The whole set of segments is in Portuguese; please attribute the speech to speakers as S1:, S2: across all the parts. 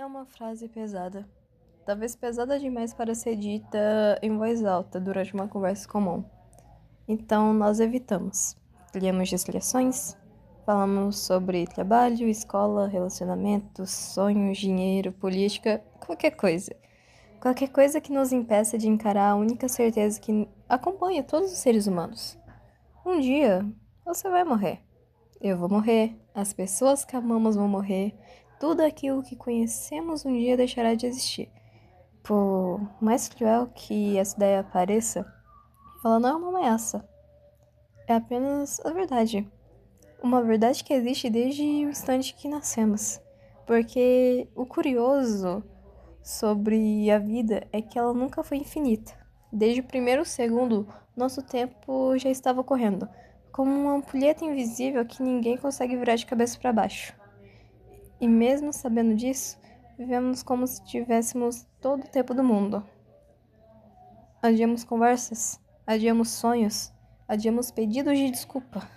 S1: É uma frase pesada, talvez pesada demais para ser dita em voz alta durante uma conversa comum. Então nós evitamos. Criamos distrações, falamos sobre trabalho, escola, relacionamentos, sonhos, dinheiro, política, qualquer coisa. Qualquer coisa que nos impeça de encarar a única certeza que acompanha todos os seres humanos. Um dia você vai morrer. Eu vou morrer, as pessoas que amamos vão morrer, tudo aquilo que conhecemos um dia deixará de existir. Por mais cruel que essa ideia pareça, ela não é uma ameaça. É apenas a verdade. Uma verdade que existe desde o instante que nascemos. Porque o curioso sobre a vida é que ela nunca foi infinita. Desde o primeiro segundo, nosso tempo já estava correndo, como uma ampulheta invisível que ninguém consegue virar de cabeça para baixo. E mesmo sabendo disso, vivemos como se tivéssemos todo o tempo do mundo. Adiamos conversas, adiamos sonhos, adiamos pedidos de desculpa,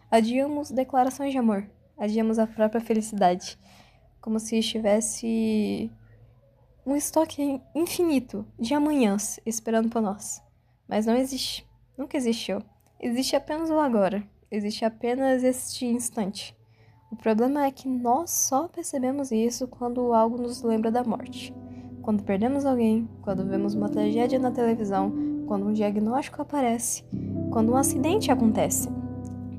S1: adiamos declarações de amor, adiamos a própria felicidade, como se estivesse um estoque infinito de amanhãs esperando por nós. Mas não existe, nunca existiu. Existe apenas o agora, existe apenas este instante. O problema é que nós só percebemos isso quando algo nos lembra da morte. Quando perdemos alguém, quando vemos uma tragédia na televisão, quando um diagnóstico aparece, quando um acidente acontece.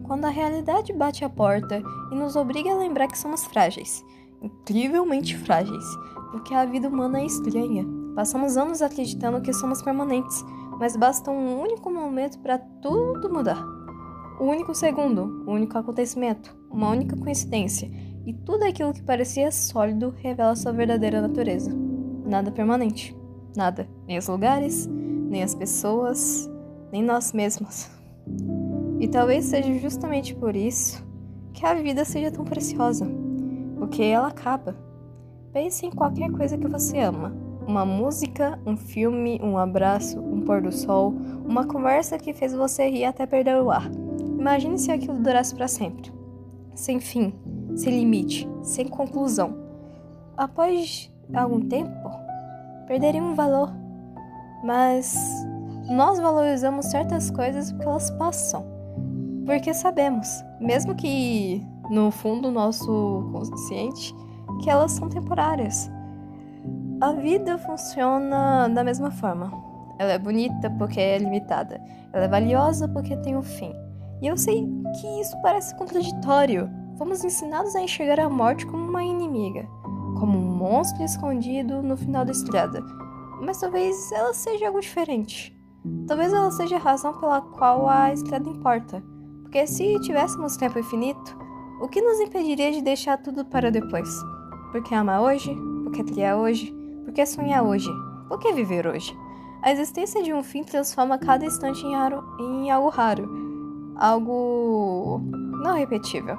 S1: Quando a realidade bate à porta e nos obriga a lembrar que somos frágeis, incrivelmente frágeis, porque a vida humana é estranha. Passamos anos acreditando que somos permanentes, mas basta um único momento para tudo mudar. O único segundo, o único acontecimento, uma única coincidência, e tudo aquilo que parecia sólido revela sua verdadeira natureza. Nada permanente. Nada. Nem os lugares, nem as pessoas, nem nós mesmos. E talvez seja justamente por isso que a vida seja tão preciosa. Porque ela acaba. Pense em qualquer coisa que você ama. Uma música, um filme, um abraço, um pôr do sol, uma conversa que fez você rir até perder o ar. Imagine se aquilo durasse para sempre. Sem fim, sem limite, sem conclusão. Após algum tempo, perderia um valor. Mas nós valorizamos certas coisas porque elas passam. Porque sabemos, mesmo que no fundo nosso consciente, que elas são temporárias. A vida funciona da mesma forma. Ela é bonita porque é limitada. Ela é valiosa porque tem um fim. E eu sei que isso parece contraditório. Fomos ensinados a enxergar a morte como uma inimiga, como um monstro escondido no final da estrada. Mas talvez ela seja algo diferente. Talvez ela seja a razão pela qual a estrada importa. Porque se tivéssemos tempo infinito, o que nos impediria de deixar tudo para depois? Por que amar hoje? Por que criar hoje? Por que sonhar hoje? Por que viver hoje? A existência de um fim transforma cada instante em algo raro. Algo não repetível.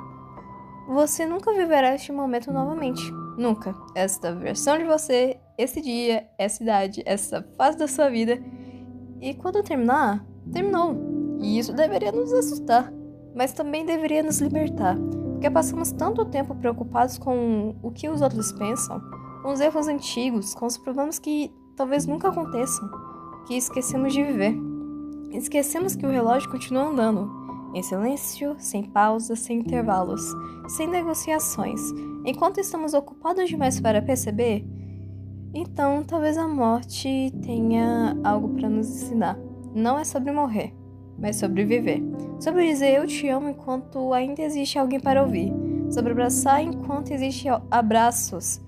S1: Você nunca viverá este momento novamente. Nunca. Esta versão de você, esse dia, essa idade, essa fase da sua vida. E quando terminar, terminou. E isso deveria nos assustar. Mas também deveria nos libertar. Porque passamos tanto tempo preocupados com o que os outros pensam, com os erros antigos, com os problemas que talvez nunca aconteçam, que esquecemos de viver. Esquecemos que o relógio continua andando, em silêncio, sem pausas, sem intervalos, sem negociações. Enquanto estamos ocupados demais para perceber, então talvez a morte tenha algo para nos ensinar. Não é sobre morrer, mas sobre viver. Sobre dizer eu te amo enquanto ainda existe alguém para ouvir. Sobre abraçar enquanto existem abraços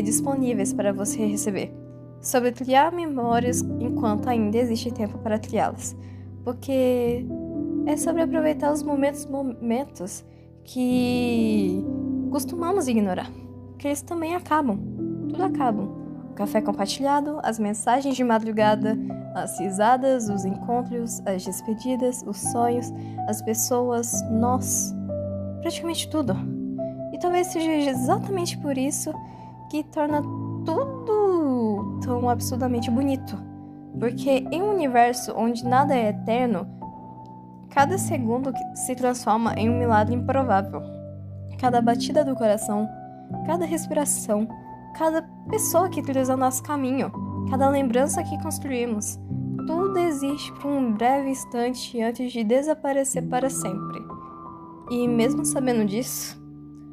S1: disponíveis para você receber. Sobre criar memórias enquanto ainda existe tempo para criá-las. Porque é sobre aproveitar os momentos que costumamos ignorar. Porque eles também acabam. Tudo acaba. O café compartilhado, as mensagens de madrugada, as risadas, os encontros, as despedidas, os sonhos, as pessoas, nós. Praticamente tudo. E talvez seja exatamente por isso que torna tudo tão absurdamente bonito. Porque em um universo onde nada é eterno, cada segundo se transforma em um milagre improvável. Cada batida do coração, cada respiração, cada pessoa que cruzou nosso caminho, cada lembrança que construímos. Tudo existe por um breve instante antes de desaparecer para sempre. E mesmo sabendo disso,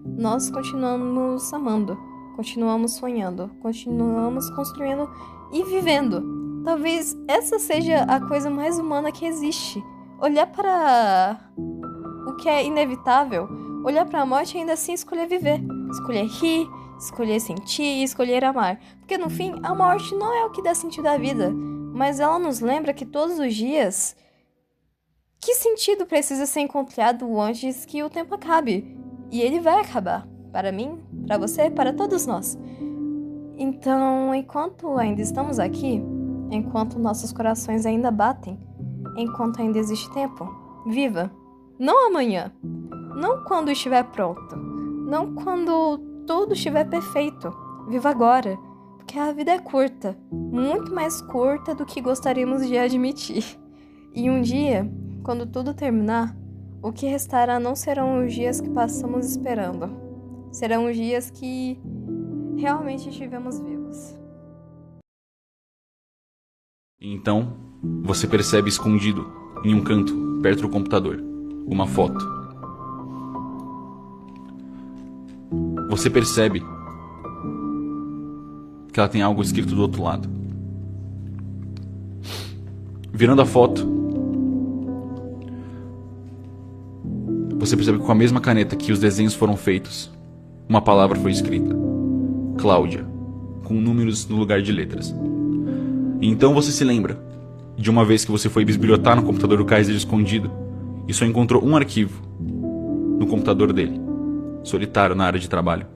S1: nós continuamos amando, continuamos sonhando, continuamos construindo e vivendo. Talvez essa seja a coisa mais humana que existe. Olhar para o que é inevitável, olhar para a morte e ainda assim escolher viver, escolher rir, escolher sentir, escolher amar. Porque no fim, a morte não é o que dá sentido à vida, mas ela nos lembra que todos os dias, que sentido precisa ser encontrado antes que o tempo acabe? E ele vai acabar. Para mim, para você, para todos nós. Então, enquanto ainda estamos aqui, enquanto nossos corações ainda batem, enquanto ainda existe tempo, viva. Não amanhã. Não quando estiver pronto. Não quando tudo estiver perfeito. Viva agora. Porque a vida é curta. Muito mais curta do que gostaríamos de admitir. E um dia, quando tudo terminar, o que restará não serão os dias que passamos esperando. Serão os dias que realmente estivemos vivos.
S2: Então, você percebe escondido, em um canto, perto do computador, uma foto. Você percebe que ela tem algo escrito do outro lado. Virando a foto, você percebe que com a mesma caneta que os desenhos foram feitos, uma palavra foi escrita. Cláudia, com números no lugar de letras. E então você se lembra de uma vez que você foi bisbilhotar no computador do Kaiser escondido e só encontrou um arquivo no computador dele, solitário na área de trabalho,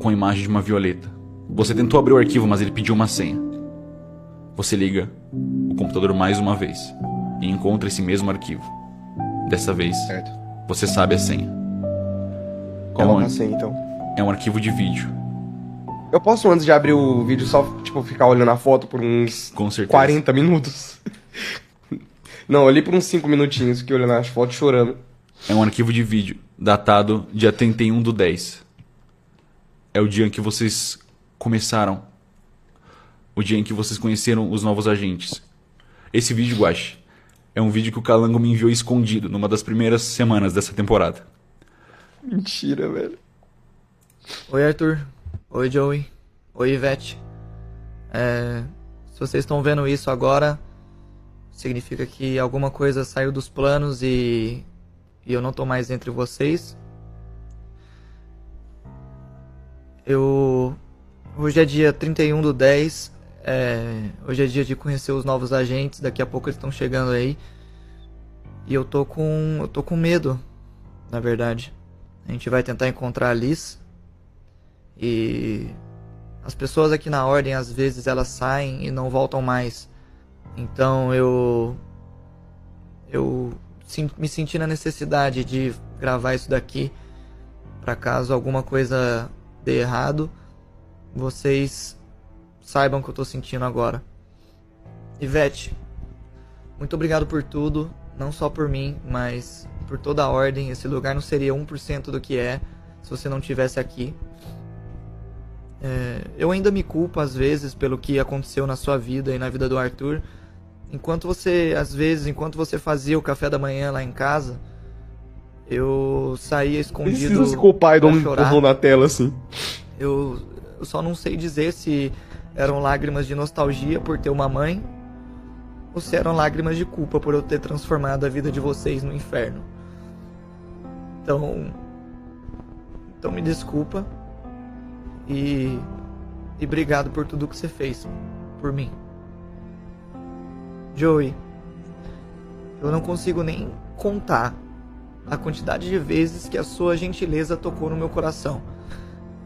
S2: com a imagem de uma violeta. Você tentou abrir o arquivo, mas ele pediu uma senha. Você liga o computador mais uma vez e encontra esse mesmo arquivo. Dessa vez,
S3: Certo.
S2: você sabe a senha.
S3: Coloca a senha, então.
S2: É um arquivo de vídeo.
S3: Eu posso, antes de abrir o vídeo, só, ficar olhando a foto por uns
S2: Com certeza.
S3: 40 minutos? Não, eu li por uns 5 minutinhos, fiquei olhando as fotos chorando.
S2: É um arquivo de vídeo, datado dia 31/10. É o dia em que vocês começaram. O dia em que vocês conheceram os novos agentes. Esse vídeo, Guache, é um vídeo que o Calango me enviou escondido numa das primeiras semanas dessa temporada.
S3: Mentira, velho.
S4: Oi, Arthur. Oi, Joey. Oi, Ivete. Se vocês estão vendo isso agora, significa que alguma coisa saiu dos planos e eu não tô mais entre vocês. Hoje é dia 31/10. Hoje é dia de conhecer os novos agentes. Daqui a pouco eles estão chegando aí. E eu tô com medo, na verdade. A gente vai tentar encontrar a Liz. E as pessoas aqui na ordem, às vezes, elas saem e não voltam mais. Então eu me senti na necessidade de gravar isso daqui, para caso alguma coisa dê errado, vocês saibam o que eu tô sentindo agora. Ivete, muito obrigado por tudo, não só por mim, mas por toda a ordem. Esse lugar não seria 1% do que é se você não estivesse aqui. Eu ainda me culpo às vezes pelo que aconteceu na sua vida e na vida do Arthur. Enquanto você fazia o café da manhã lá em casa, eu saía escondido.
S3: Precisa se culpar e dar um
S4: chorar.
S3: empurrão na tela, assim.
S4: Eu só não sei dizer se eram lágrimas de nostalgia por ter uma mãe, ou se eram lágrimas de culpa por eu ter transformado a vida de vocês no inferno. Então me desculpa. E obrigado por tudo que você fez por mim. Joey, eu não consigo nem contar a quantidade de vezes que a sua gentileza tocou no meu coração.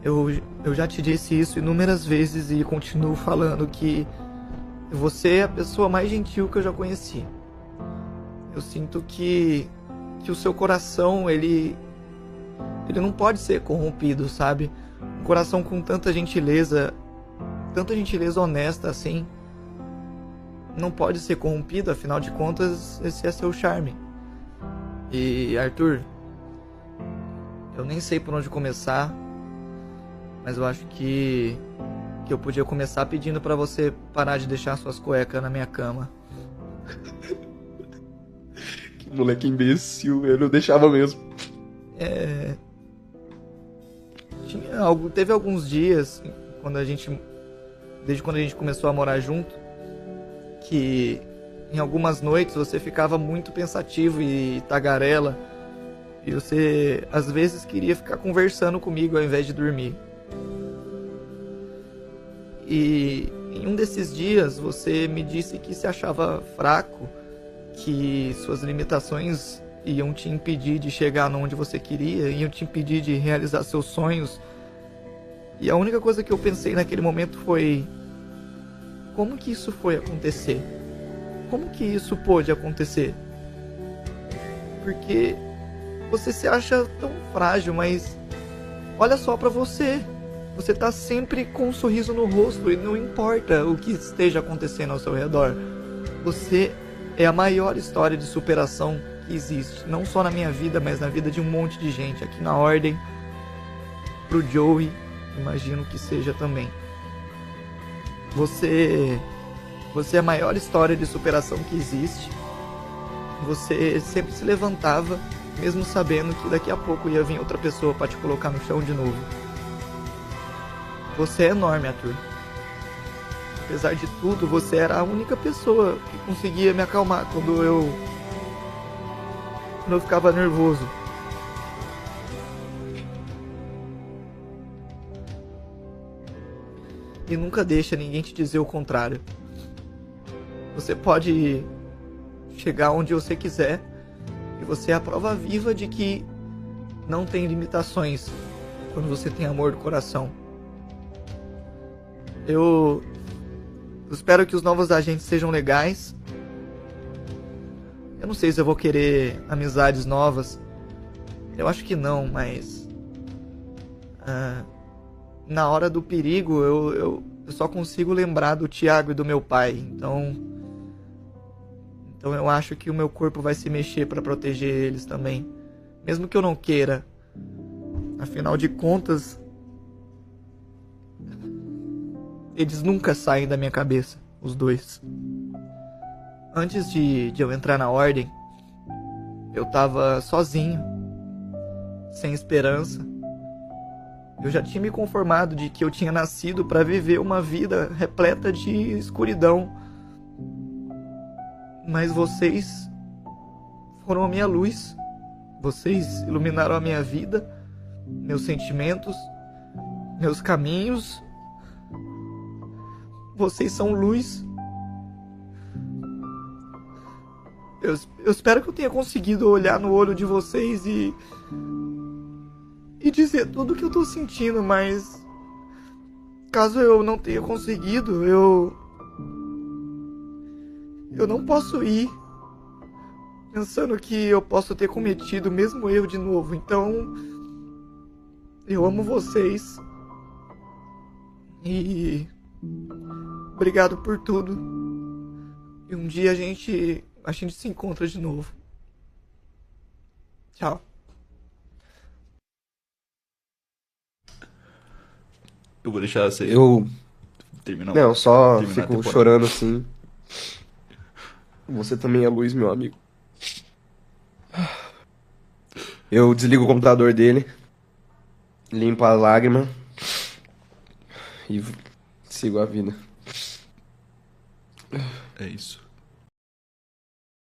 S4: Eu já te disse isso inúmeras vezes e continuo falando que você é a pessoa mais gentil que eu já conheci. Eu sinto que o seu coração, ele não pode ser corrompido, sabe? Um coração com tanta gentileza honesta assim, não pode ser corrompido, afinal de contas, esse é seu charme. E Arthur, eu nem sei por onde começar, Mas eu acho que eu podia começar pedindo pra você parar de deixar suas cuecas na minha cama.
S3: Que moleque imbecil, eu não deixava mesmo.
S4: Teve alguns dias, desde quando a gente começou a morar junto, que em algumas noites você ficava muito pensativo e tagarela, e você às vezes queria ficar conversando comigo ao invés de dormir. E em um desses dias você me disse que se achava fraco, que suas limitações iam te impedir de chegar onde você queria, iam te impedir de realizar seus sonhos. E a única coisa que eu pensei naquele momento foi: como que isso foi acontecer? Como que isso pôde acontecer? Porque você se acha tão frágil, mas olha só pra você. Você tá sempre com um sorriso no rosto e não importa o que esteja acontecendo ao seu redor. Você é a maior história de superação que existe, não só na minha vida, mas na vida de um monte de gente aqui na Ordem. Pro Joey, imagino que seja também. Você é a maior história de superação que existe. Você sempre se levantava, mesmo sabendo que daqui a pouco ia vir outra pessoa para te colocar no chão de novo. Você é enorme, Arthur. Apesar de tudo, você era a única pessoa que conseguia me acalmar quando eu ficava nervoso. E nunca deixa ninguém te dizer o contrário. Você pode chegar onde você quiser, e você é a prova viva de que não tem limitações quando você tem amor do coração. Eu espero que os novos agentes sejam legais. Eu não sei se eu vou querer amizades novas. Eu acho que não, mas na hora do perigo eu só consigo lembrar do Thiago e do meu pai. Então eu acho que o meu corpo vai se mexer para proteger eles também, mesmo que eu não queira. Afinal de contas, eles nunca saem da minha cabeça, os dois. Antes de eu entrar na Ordem, eu tava sozinho, sem esperança. Eu já tinha me conformado de que eu tinha nascido para viver uma vida repleta de escuridão. Mas vocês foram a minha luz. Vocês iluminaram a minha vida, meus sentimentos, meus caminhos. Vocês são luz. Eu espero que eu tenha conseguido olhar no olho de vocês e dizer tudo o que eu tô sentindo, mas caso eu não tenha conseguido, eu não posso ir pensando que eu posso ter cometido o mesmo erro de novo. Então, eu amo vocês e obrigado por tudo. E um dia a gente se encontra de novo. Tchau.
S2: Eu vou deixar você terminar.
S3: Não, só
S2: terminar a
S3: fico
S2: temporada.
S3: chorando assim. Você também é luz, meu amigo. Eu desligo o computador dele, limpo a lágrima e sigo a vida.
S2: É isso.